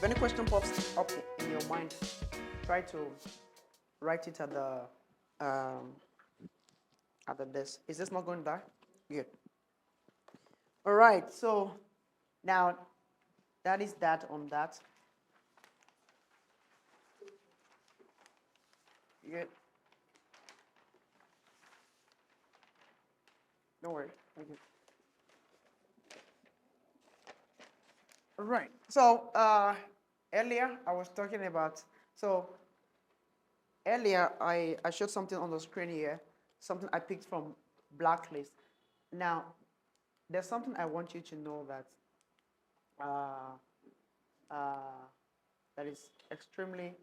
If any question pops up in your mind, try to write it at the desk. Is this not going back? Good. All right. So now that is that on that. Good. Don't worry. Thank you. All right. So earlier I was talking about, so earlier I showed something on the screen here, something I picked from Blacklist. Now, there's something I want you to know that that is extremely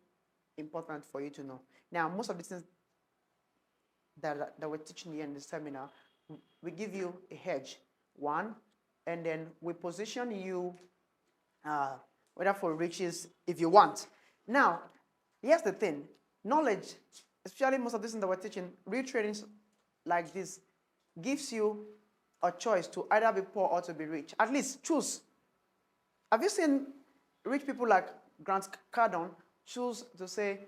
important for you to know. Now, most of the things that we're teaching here in the seminar, we give you a hedge, one, and then we position you whether for riches if you want. Now, here's the thing. Knowledge, especially most of this things that we're teaching, real trainings like this, gives you a choice to either be poor or to be rich. At least choose. Have you seen rich people like Grant Cardone choose to say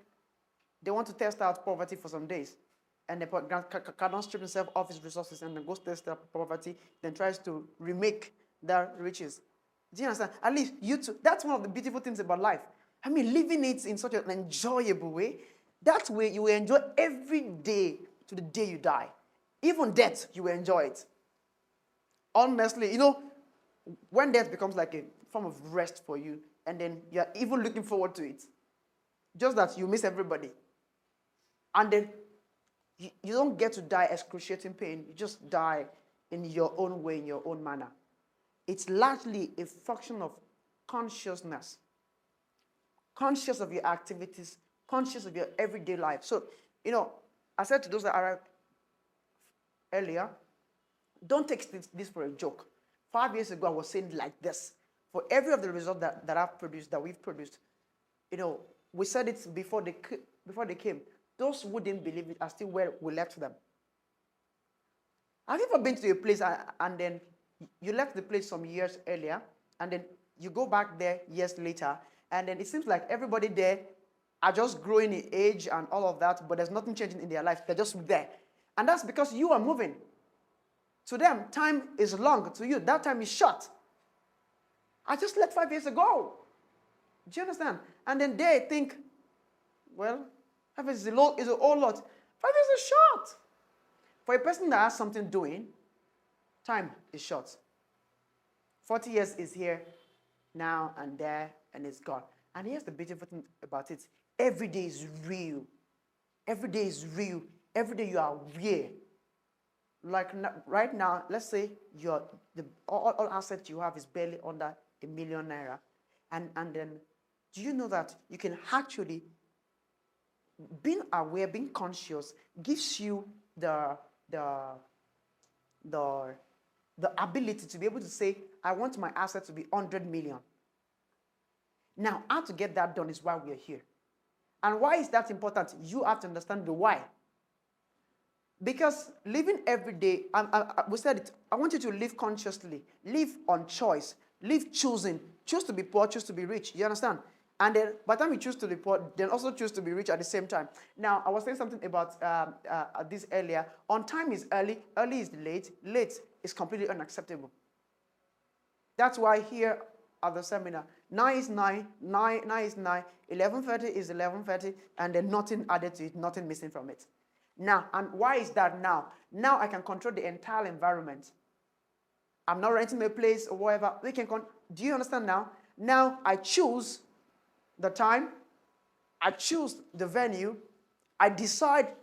they want to test out poverty for some days? And then Grant Cardone strips himself off his resources and then goes to test out poverty, then tries to remake their riches. Do you understand? At least you too. That's one of the beautiful things about life. I mean, living it in such an enjoyable way. That way you will enjoy every day to the day you die. Even death, you will enjoy it. Honestly, you know, when death becomes like a form of rest for you, and then you're even looking forward to it. Just that you miss everybody. And then you don't get to die excruciating pain. You just die in your own way, in your own manner. It's largely a function of consciousness. Conscious of your activities, conscious of your everyday life. So, you know, I said to those that arrived earlier, don't take this for a joke. 5 years ago, I was saying like this. For every of the results that I've produced, that we've produced, you know, we said it before they came. Those who didn't believe it are still where we left them. Have you ever been to a place and then you left the place some years earlier, and then you go back there years later, and then it seems like everybody there are just growing in age and all of that, but there's nothing changing in their life. They're just there. And that's because you are moving. To them, time is long. To you, that time is short. I just left 5 years ago. Do you understand? And then they think, well, 5 years is a whole lot. 5 years is short. For a person that has something doing, time is short. 40 years is here, now and there, and it's gone. And here's the beautiful thing about it. Every day is real. Every day is real. Every day you are real. Like right now, let's say all assets you have is barely under ₦1 million. And then, do you know that you can actually, being aware, being conscious, gives you the ability to be able to say, I want my asset to be 100 million. Now, how to get that done is why we are here. And why is that important? You have to understand the why. Because living every day, we said it, I want you to live consciously, live on choice, live choosing. Choose to be poor, choose to be rich. You understand? And then by the time you choose to be poor, then also choose to be rich at the same time. Now, I was saying something about this earlier. On time is early, early is late, late is completely unacceptable. That's why here at the seminar, 9 is 9, 9 is 9, 11:30 is 11:30, and then nothing added to it, nothing missing from it. Now, and why is that now? Now I can control the entire environment. I'm not renting a place or whatever. Do you understand now? Now I choose the time. I choose the venue. I decide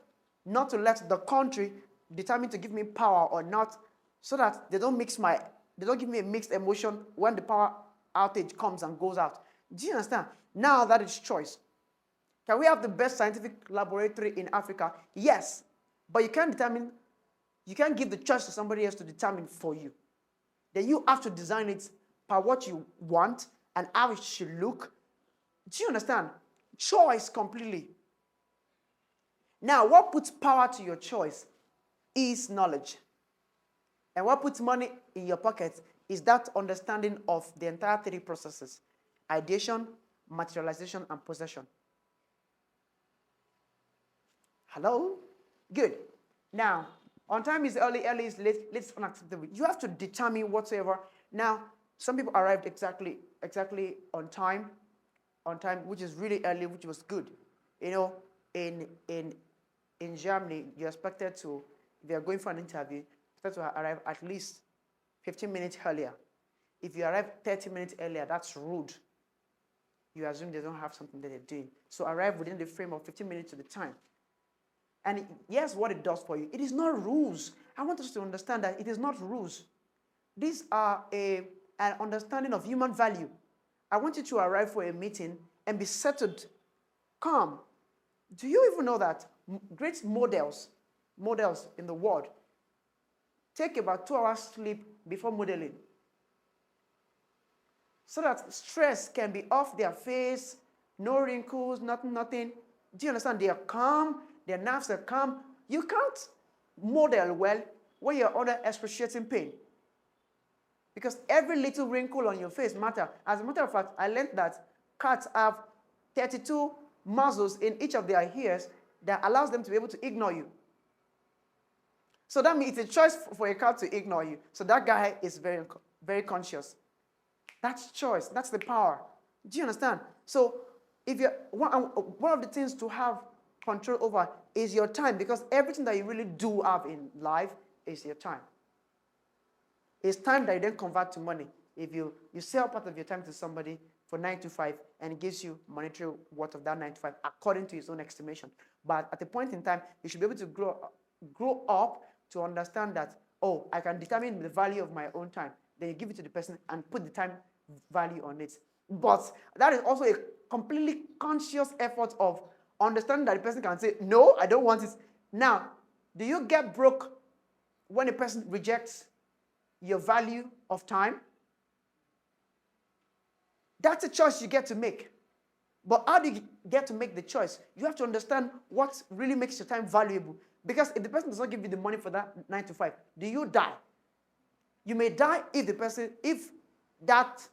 not to let the country determine to give me power or not, so that they don't give me a mixed emotion when the power outage comes and goes out. Do you understand? Now that is choice. Can we have the best scientific laboratory in Africa? Yes. But you can't give the choice to somebody else to determine for you. Then you have to design it by what you want and how it should look. Do you understand? Choice completely. Now, what puts power to your choice is knowledge. And what puts money in your pocket is that understanding of the entire three processes: ideation, materialization, and possession. Hello? Good. Now, on time is early, early is late, late is unacceptable. You have to determine whatsoever. Now, some people arrived exactly on time, which is really early, which was good. You know, in Germany, you're expected to, if you're going for an interview, expected to arrive at least 15 minutes earlier. If you arrive 30 minutes earlier, that's rude. You assume they don't have something that they're doing. So arrive within the frame of 15 minutes to the time. And here's what it does for you. It is not rules. I want us to understand that it is not rules. These are an understanding of human value. I want you to arrive for a meeting and be settled, calm. Do you even know that great models in the world take about 2 hours sleep before modeling? So that stress can be off their face, no wrinkles, nothing. Do you understand? They are calm, their nerves are calm. You can't model well when you're under excruciating pain. Because every little wrinkle on your face matters. As a matter of fact, I learned that cats have 32 muscles in each of their ears that allows them to be able to ignore you. So that means it's a choice for a cat to ignore you. So that guy is very, very conscious. That's choice. That's the power. Do you understand? So if you're one of the things to have control over is your time, because everything that you really do have in life is your time. It's time that you then convert to money. If you sell part of your time to somebody for 9 to 5 and it gives you monetary worth of that 9 to 5 according to his own estimation. But at a point in time, you should be able to grow up to understand that, oh, I can determine the value of my own time. Then you give it to the person and put the time value on it. But that is also a completely conscious effort of understanding that the person can say, no, I don't want it. Now, do you get broke when a person rejects your value of time? That's a choice you get to make. But how do you get to make the choice? You have to understand what really makes your time valuable. Because if the person does not give you the money for that 9 to 5, do you die? You may die if that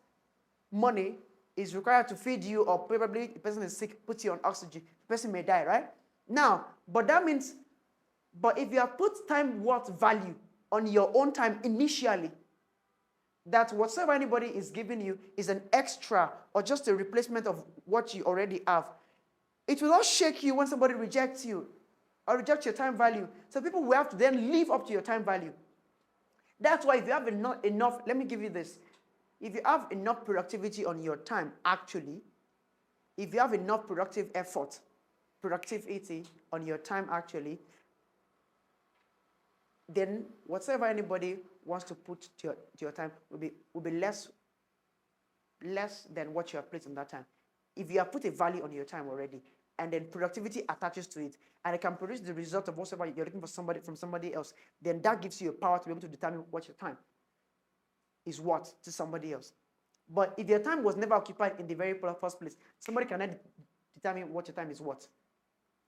money is required to feed you, or probably the person is sick, puts you on oxygen, the person may die, right? Now, but if you have put time worth value on your own time initially, that whatsoever anybody is giving you is an extra or just a replacement of what you already have, it will not shake you when somebody rejects you or rejects your time value. So people will have to then live up to your time value. That's why if you have enough, let me give you this. If you have enough productivity on your time, actually, if you have enough productivity on your time, actually, then whatever anybody wants to put to your time will be less than what you have placed on that time. If you have put a value on your time already, and then productivity attaches to it, and it can produce the result of whatever you're looking for from somebody else, then that gives you a power to be able to determine what your time is what to somebody else. But if your time was never occupied in the very first place, somebody cannot determine what your time is what.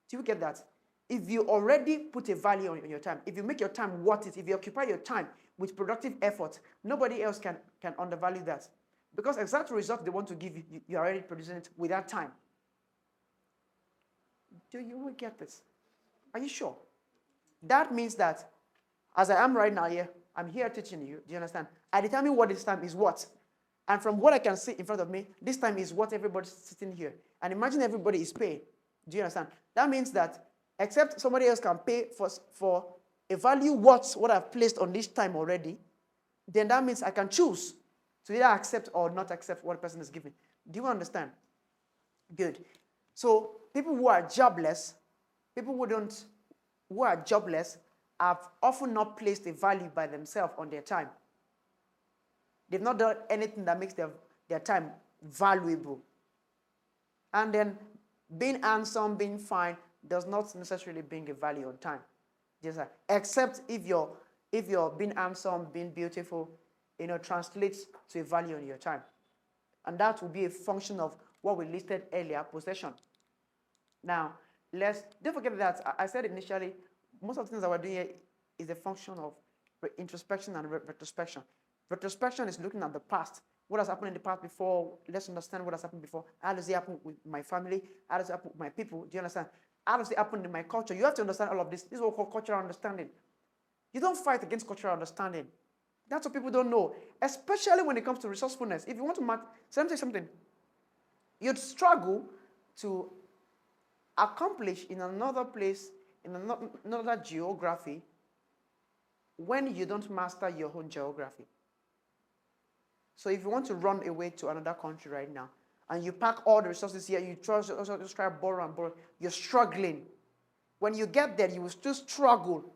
Do you get that? If you already put a value on your time, if you make your time worth it, if you occupy your time with productive effort, nobody else can undervalue that. Because exact result they want to give you, you're already producing it with that time. Do you get this? Are you sure? That means that, as I am right now here, I'm here teaching you. Do you understand? I determine what this time is what. And from what I can see in front of me, this time is what everybody's sitting here. And imagine everybody is paying. Do you understand? That means that except somebody else can pay for a value what I've placed on this time already, then that means I can choose to either accept or not accept what the person is giving. Do you understand? Good. So people who are jobless, have often not placed a value by themselves on their time. They've not done anything that makes their time valuable. And then being handsome, being fine, does not necessarily bring a value on time. Just like, except if you're being handsome, being beautiful, translates to a value on your time. And that will be a function of what we listed earlier, possession. Now, don't forget that I said initially, most of the things that we're doing here is a function of introspection and retrospection. Retrospection is looking at the past. what has happened in the past before. Let's understand what has happened before. How does it happen with my family? How does it happen with my people? Do you understand? How does it happen in my culture? You have to understand all of this. This is what we call cultural understanding. You don't fight against cultural understanding. That's what people don't know, especially when it comes to resourcefulness. If you want to let me say something. You'd struggle to accomplish in another place, in another geography, when you don't master your own geography. So if you want to run away to another country right now, and you pack all the resources here, you try to borrow and borrow, you're struggling. When you get there, you will still struggle.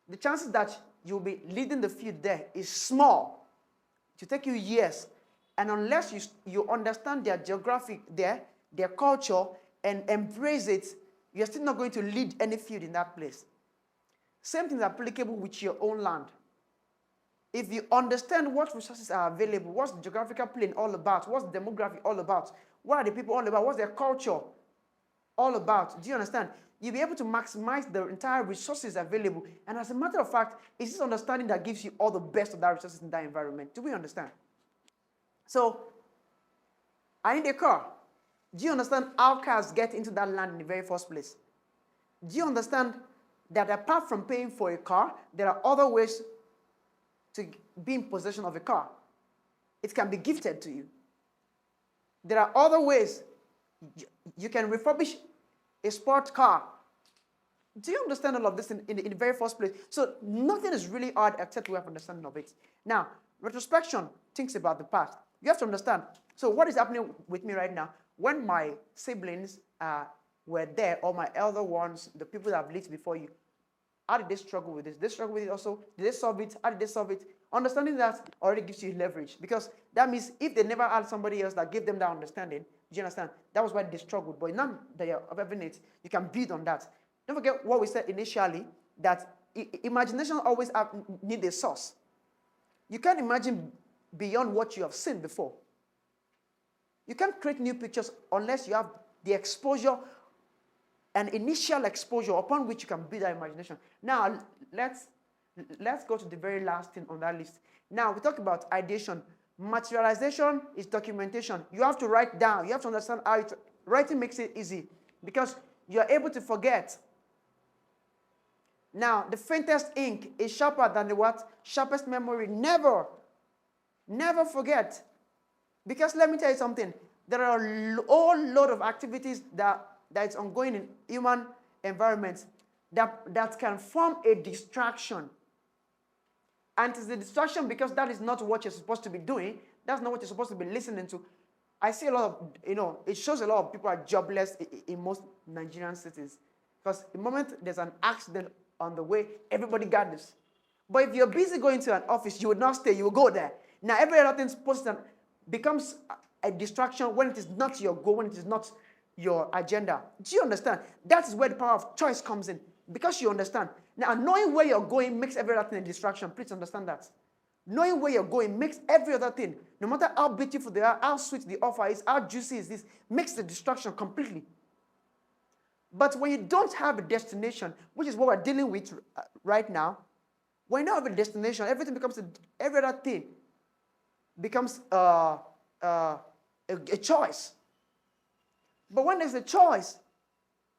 The chances that you'll be leading the field there is small. It will take you years. And unless you understand their geographic there, their culture, and embrace it, you're still not going to lead any field in that place. Same thing is applicable with your own land. If you understand what resources are available, what's the geographical plane all about, what's the demography all about, what are the people all about, what's their culture all about, do you understand? You'll be able to maximize the entire resources available. And as a matter of fact, it's this understanding that gives you all the best of that resources in that environment. Do we understand? So, I need a car. Do you understand how cars get into that land in the very first place? Do you understand that apart from paying for a car, there are other ways to be in possession of a car? It can be gifted to you. There are other ways. You can refurbish a sport car. Do you understand all of this in the very first place? So nothing is really hard except we have understanding of it. Now, retrospection thinks about the past. You have to understand. So what is happening with me right now? When my siblings were there, or my elder ones, the people that have lived before you, how did they struggle with this? Did they struggle with it also? Did they solve it? How did they solve it? Understanding that already gives you leverage, because that means if they never had somebody else that gave them that understanding, do you understand? That was why they struggled. But now that you're having it, you can build on that. Don't forget what we said initially, that imagination always needs a source. You can't imagine beyond what you have seen before. You can't create new pictures unless you have the exposure, an initial exposure upon which you can build that imagination. Now, let's go to the very last thing on that list. Now, we talk about ideation. Materialization is documentation. You have to write down. You have to understand how writing makes it easy, because you are able to forget. Now, the faintest ink is sharper than the what? Sharpest memory. Never forget. Because let me tell you something. There are a whole lot of activities that is ongoing in human environments that can form a distraction. And it's a distraction because that is not what you're supposed to be doing. That's not what you're supposed to be listening to. I see a lot of, it shows a lot of people are jobless in most Nigerian cities. Because the moment there's an accident on the way, everybody gathers. But if you're busy going to an office, you would not stay, you will go there. Now, every other thing becomes a distraction when it is not your goal, when it is not your agenda. Do you understand? That is where the power of choice comes in, because you understand. Now, knowing where you're going makes every other thing a distraction. Please understand that. Knowing where you're going makes every other thing, no matter how beautiful they are, how sweet the offer is, how juicy is this, makes the distraction completely. But when you don't have a destination, which is what we're dealing with right now, when you don't have a destination, everything becomes every other thing becomes a choice. But when there's a choice,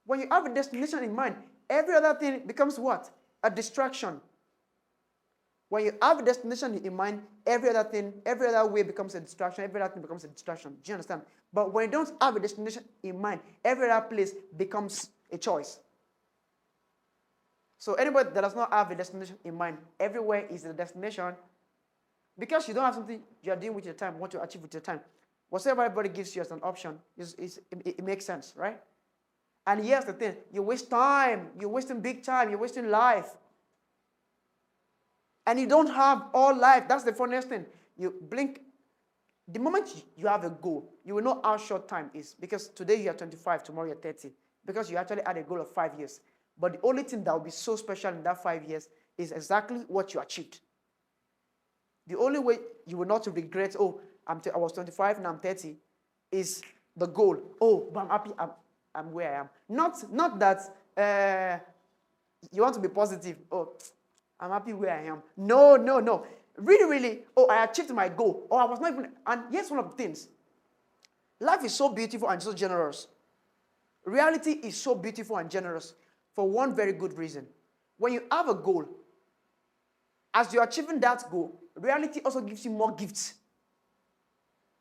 when you have a destination in mind, every other thing becomes what? A distraction. When you have a destination in mind, every other way becomes a distraction. Every other thing becomes a distraction. Do you understand? But when you don't have a destination in mind, every other place becomes a choice. So anybody that does not have a destination in mind, everywhere is a destination, because you don't have something you are doing with your time, what to achieve with your time. Whatever everybody gives you as an option, it makes sense, right? And here's the thing, you waste time, you're wasting big time, you're wasting life. And you don't have all life. That's the funniest thing. You blink. The moment you have a goal, you will know how short time is. Because today you are 25, tomorrow you're 30. Because you actually had a goal of 5 years. But the only thing that will be so special in that 5 years is exactly what you achieved. The only way you will not regret, I was 25, now I'm 30, is the goal. But I'm happy I'm where I am. Not that you want to be positive. I'm happy where I am. No. really, really, oh, I achieved my goal, or I was not even, and here's one of the things. Life is so beautiful and so generous. Reality is so beautiful and generous for one very good reason. When you have a goal, as you're achieving that goal, reality also gives you more gifts.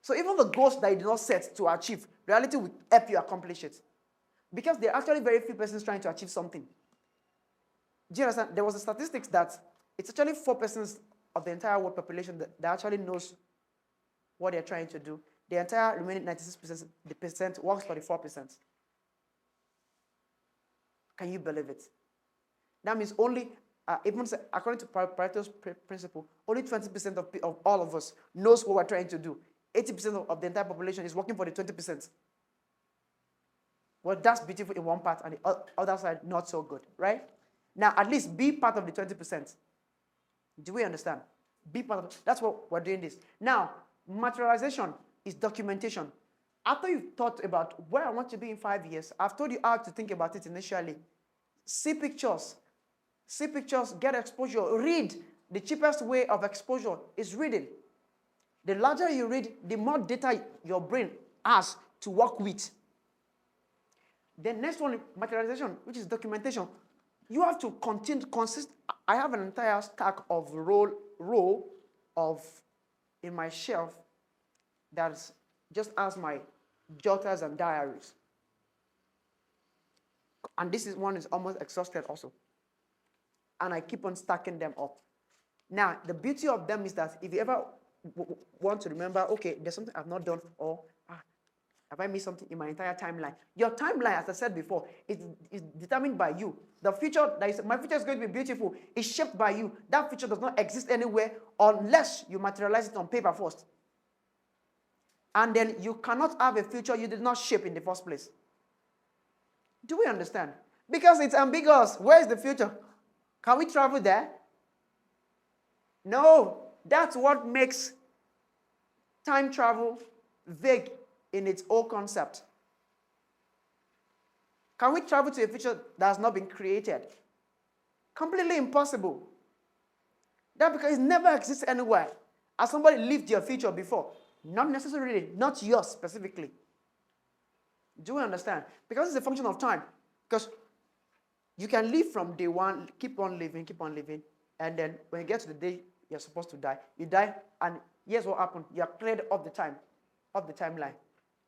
So even the goals that you did not set to achieve, reality will help you accomplish it. Because there are actually very few persons trying to achieve something. Do you understand? There was a statistics that it's actually 4% of the entire world population that actually knows what they're trying to do. The entire remaining 96% the percent works for the 4%. Can you believe it? That means only, even according to Pareto's principle, only 20% of all of us knows what we're trying to do. 80% of the entire population is working for the 20%. Well, that's beautiful in one part, and the other side, not so good, right? Now, at least be part of the 20%. Do we understand? Be part of it. That's what we're doing this. Now, materialization is documentation. After you've thought about where I want to be in 5 years, I've told you how to think about it initially. See pictures. See pictures, get exposure, read. The cheapest way of exposure is reading. The larger you read, the more data your brain has to work with. The next one, materialization, which is documentation. You have to I have an entire stack of row of in my shelf that's just as my jotters and diaries. And this one is almost exhausted also. And I keep on stacking them up. Now, the beauty of them is that if you ever want to remember, okay, there's something I've not done, or have I missed something in my entire timeline? Your timeline, as I said before, is determined by you. The future, my future is going to be beautiful, is shaped by you. That future does not exist anywhere unless you materialize it on paper first. And then you cannot have a future you did not shape in the first place. Do we understand? Because it's ambiguous. Where is the future? Can we travel there? No. That's what makes time travel vague in its whole concept. Can we travel to a future that has not been created? Completely impossible. That because it never exists anywhere. Has somebody lived your future before? Not necessarily, not yours specifically. Do we understand? Because it's a function of time. Because you can live from day one, keep on living, and then when you get to the day you're supposed to die, you die, and here's what happened. You're cleared of the timeline.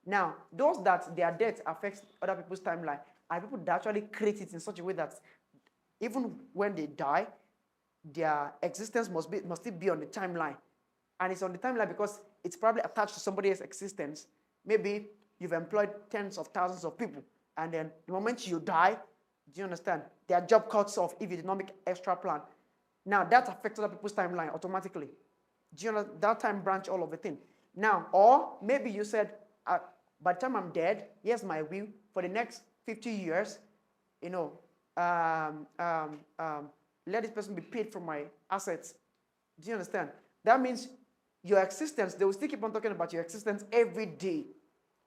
Now, those that their death affects other people's timeline are people that actually create it in such a way that even when they die, their existence must still be on the timeline. And it's on the timeline because it's probably attached to somebody else's existence. Maybe you've employed tens of thousands of people, and then the moment you die, do you understand? Their job cuts off if you did not make extra plan. Now, that affects other people's timeline automatically. Do you know that time branch all of the thing? Now, or maybe you said, by the time I'm dead, here's my will for the next 50 years, let this person be paid for my assets. Do you understand? That means your existence, they will still keep on talking about your existence every day.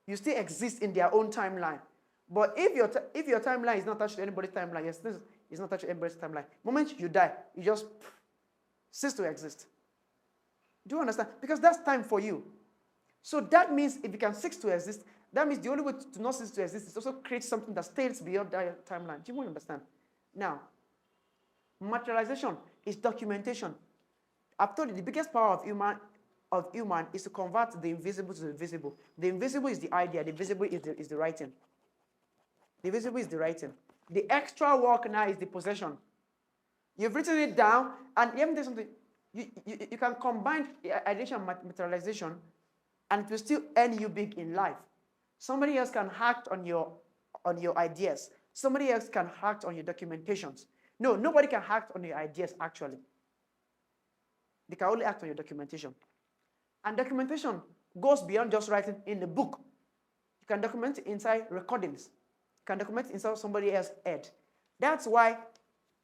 You still exist in their own timeline. But if your timeline is not attached to anybody's timeline, your existence is not attached to anybody's timeline, the moment you die, you just cease to exist. Do you understand? Because that's time for you. So that means if you can cease to exist, that means the only way to not cease to exist is also create something that stays beyond that timeline. Do you understand? Now, materialization is documentation. I've told you the biggest power of human is to convert the invisible to the visible. The invisible is the idea. The visible is the writing. The visible is the writing. The extra work now is the possession. You've written it down, and let me tell you something. You can combine ideation and materialization, and it will still earn you big in life. Somebody else can act on your ideas. Somebody else can act on your documentations. No, nobody can act on your ideas, actually. They can only act on your documentation. And documentation goes beyond just writing in the book. You can document it inside recordings. You can document it inside somebody else's head. That's why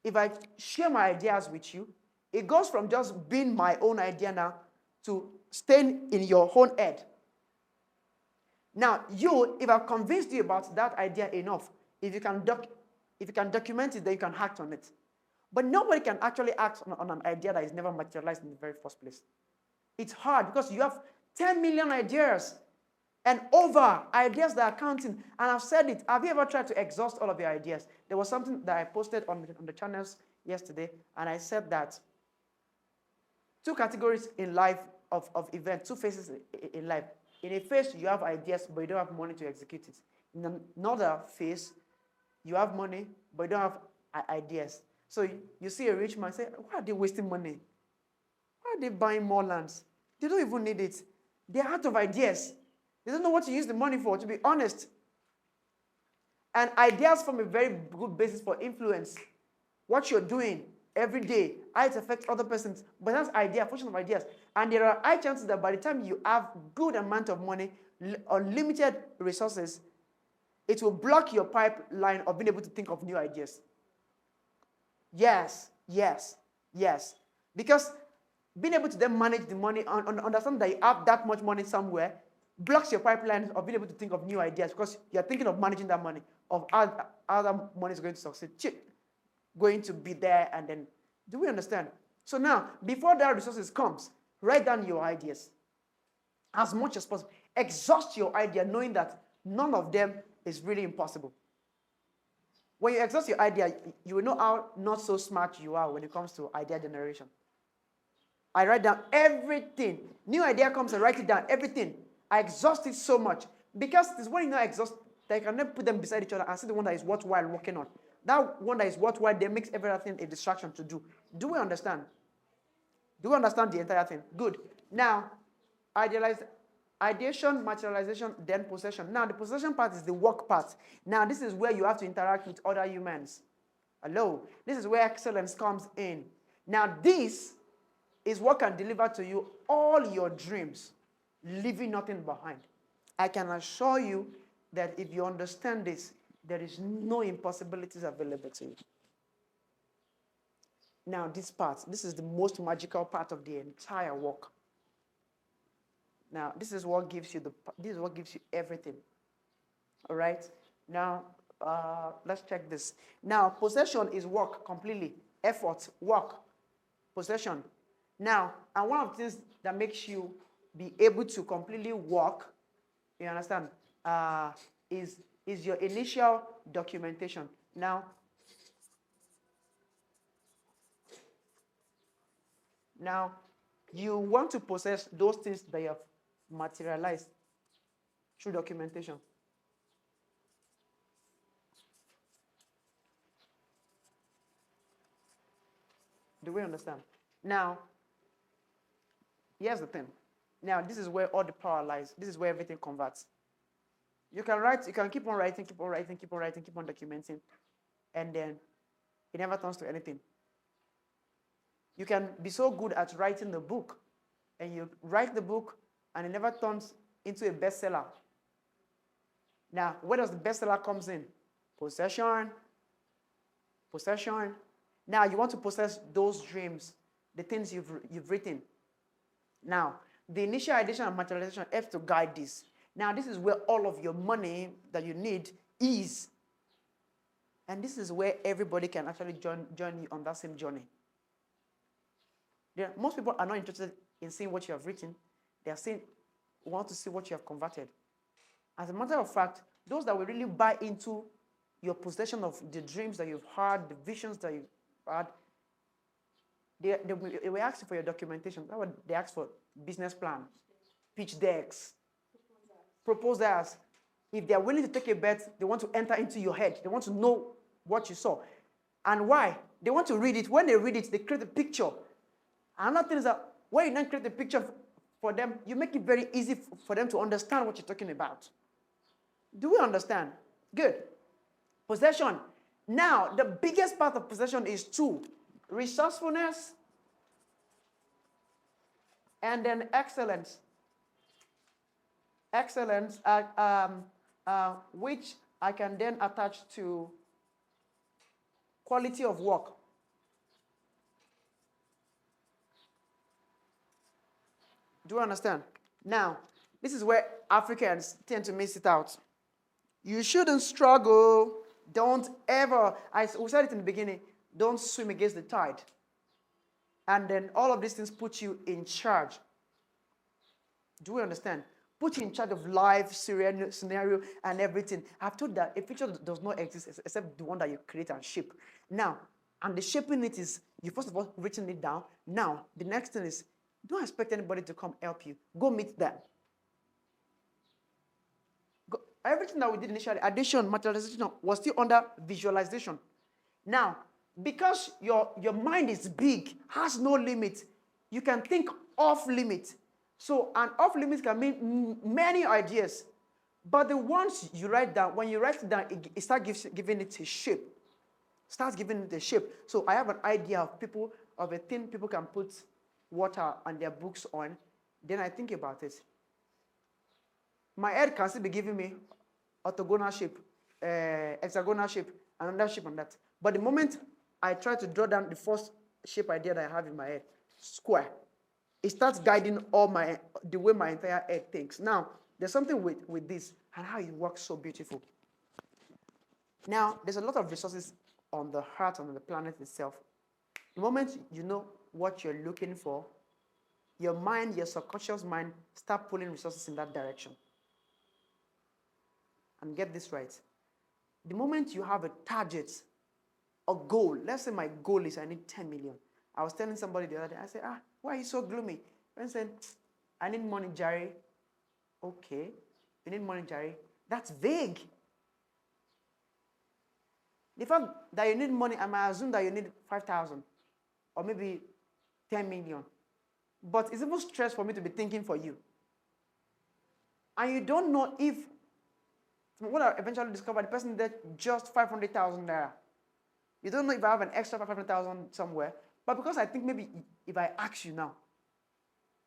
if I share my ideas with you, it goes from just being my own idea now to staying in your own head. Now, if I've convinced you about that idea enough, if you can document it, then you can act on it. But nobody can actually act on an idea that is never materialized in the very first place. It's hard because you have 10 million ideas and over ideas that are counting. And I've said it. Have you ever tried to exhaust all of your ideas? There was something that I posted on the channels yesterday, and I said that two categories in life of events, two phases in life. In a phase, you have ideas, but you don't have money to execute it. In another phase, you have money, but you don't have ideas. So you see a rich man say, why are they wasting money? Why are they buying more lands? They don't even need it. They're out of ideas. They don't know what to use the money for, to be honest. And ideas form a very good basis for influence. What you're doing every day, how it affects other persons. But that's idea, function of ideas. And there are high chances that by the time you have good amount of money, unlimited resources, it will block your pipeline of being able to think of new ideas. Yes. Because being able to then manage the money, understand that you have that much money somewhere, blocks your pipeline of being able to think of new ideas because you're thinking of managing that money, of how that money is going to succeed, going to be there, and then, do we understand? So now, before that resources comes, write down your ideas as much as possible. Exhaust your idea knowing that none of them is really impossible. When you exhaust your idea, you will know how not so smart you are when it comes to idea generation. I write down everything. New idea comes, I write it down, everything. I exhaust it so much. Because it's when you not exhaust, that you can then put them beside each other and see the one that is worthwhile working on. That one that is worthwhile, then makes everything a distraction to do. Do we understand? Do we understand the entire thing? Good. Now, ideation, materialization, then possession. Now, the possession part is the work part. Now, this is where you have to interact with other humans. Hello? This is where excellence comes in. Now, this is what can deliver to you all your dreams, leaving nothing behind. I can assure you that if you understand this, there is no impossibilities available to you. Now, this is the most magical part of the entire work. Now, this is what gives you everything. All right? Now, let's check this. Now, possession is work completely. Effort, work, possession. Now, and one of the things that makes you be able to completely work, you understand, is your initial documentation. Now, you want to possess those things that you have materialized through documentation. Do we understand? Now, here's the thing. Now, this is where all the power lies. This is where everything converts. You can write, you can keep on writing, keep on documenting, and then it never turns to anything. You can be so good at writing the book, and you write the book, and it never turns into a bestseller. Now, where does the bestseller comes in? Possession. Now, you want to possess those dreams, the things you've written. Now, the initial ideation and materialization have to guide this. Now, this is where all of your money that you need is. And this is where everybody can actually join you on that same journey. Most people are not interested in seeing what you have written. They are saying, want to see what you have converted. As a matter of fact, those that will really buy into your possession of the dreams that you've had, the visions that you've had, they will ask you for your documentation. That's what they ask for: business plan, pitch decks, proposals. If they are willing to take a bet, they want to enter into your head. They want to know what you saw. And why? They want to read it. When they read it, they create a picture. Another thing is that when you then create a picture for them, you make it very easy for them to understand what you're talking about. Do we understand? Good. Possession. Now, the biggest part of possession is two: resourcefulness and then excellence. Excellence, which I can then attach to quality of work. Do you understand? Now, this is where Africans tend to miss it out. You shouldn't struggle. Don't ever, we said it in the beginning, Don't swim against the tide. And then all of these things put you in charge. Do we understand? Put you in charge of life, scenario, and everything. I've told that a future does not exist except the one that you create and shape. Now, and the shaping it is, you first of all written it down. Now, the next thing is, don't expect anybody to come help you. Go meet them. Everything that we did initially, addition, materialization, was still under visualization. Now, because your mind is big, has no limit, you can think off limit. So an off limit can mean many ideas. But the ones you write down, when you write it down, it starts giving it a shape. Starts giving it a shape. So I have an idea of a thing people can put water on their books on. Then I think about it. My head can still be giving me orthogonal shape, hexagonal shape, another shape and that. But the moment I try to draw down the first shape idea that I have in my head, square, it starts guiding the way my entire head thinks. Now, there's something with this and how it works so beautiful. Now, there's a lot of resources on the earth and on the planet itself. The moment you know what you're looking for, your mind, your subconscious mind, start pulling resources in that direction. And get this right. The moment you have a target, a goal, let's say my goal is I need 10 million. I was telling somebody the other day, I said, why are you so gloomy? I said, I need money, Jerry. Okay, you need money, Jerry. That's vague. The fact that you need money, I might assume that you need 5,000 or maybe 10 million. But it's even stress for me to be thinking for you. And you don't know if, from what I eventually discovered, the person did just 500,000 naira. You don't know if I have an extra 500,000 somewhere. But because I think maybe if I ask you now,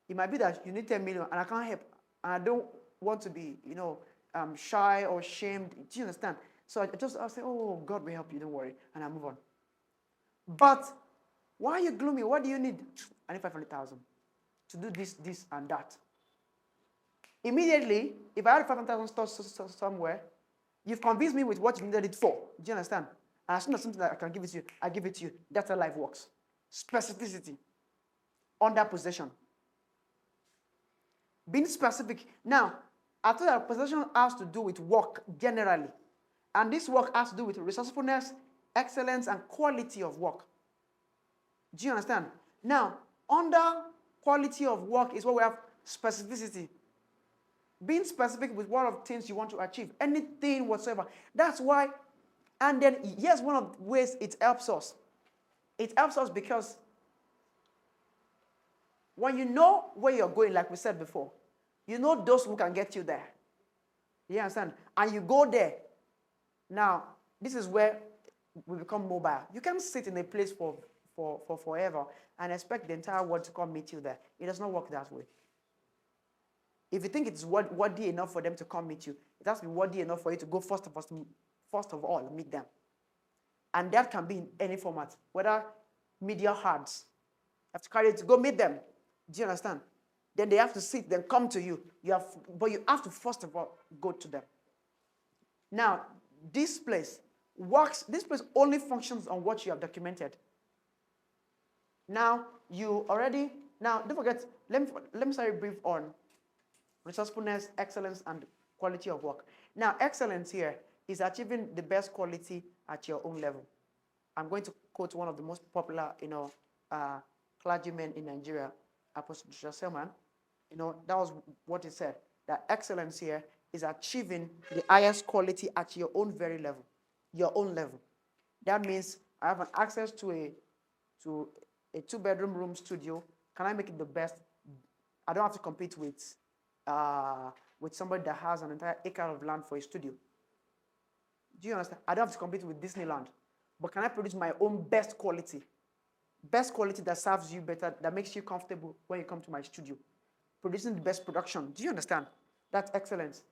it might be that you need 10 million and I can't help. And I don't want to be, shy or shamed. Do you understand? So I'll say, oh, God will help you, don't worry. And I move on. But why are you gloomy? What do you need? I need 500,000 to do this, and that. Immediately, if I had 500,000 somewhere, you've convinced me with what you needed it for. Do you understand? And as soon as something that I can give it to you, I give it to you. That's how life works. Specificity. Under possession. Being specific. Now, I thought that possession has to do with work generally. And this work has to do with resourcefulness, excellence, and quality of work. Do you understand? Now, under quality of work is where we have specificity. Being specific with what of things you want to achieve. Anything whatsoever. That's why, and then here's one of the ways it helps us. It helps us because when you know where you're going, like we said before, you know those who can get you there. You understand? And you go there. Now, this is where we become mobile. You can't sit in a place for forever and expect the entire world to come meet you there. It does not work that way. If you think it's worthy enough for them to come meet you, it has to be worthy enough for you to go first of all, meet them. And that can be in any format, whether media hards. You have to carry it to go meet them. Do you understand? Then they have to sit, then come to you. But you have to first of all go to them. Now, this place works. This place only functions on what you have documented. Now, don't forget, let me start brief on resourcefulness, excellence, and quality of work. Now, excellence here is achieving the best quality at your own level. I'm going to quote one of the most popular, clergymen in Nigeria, Apostle Joshua Selman. That was what he said, that excellence here is achieving the highest quality at your own very level, your own level. That means I have an access to a 2-bedroom room studio. Can I make it the best? I don't have to compete with somebody that has an entire acre of land for a studio. Do you understand? I don't have to compete with Disneyland. But can I produce my own best quality? Best quality that serves you better, that makes you comfortable when you come to my studio. Producing the best production. Do you understand? That's excellence.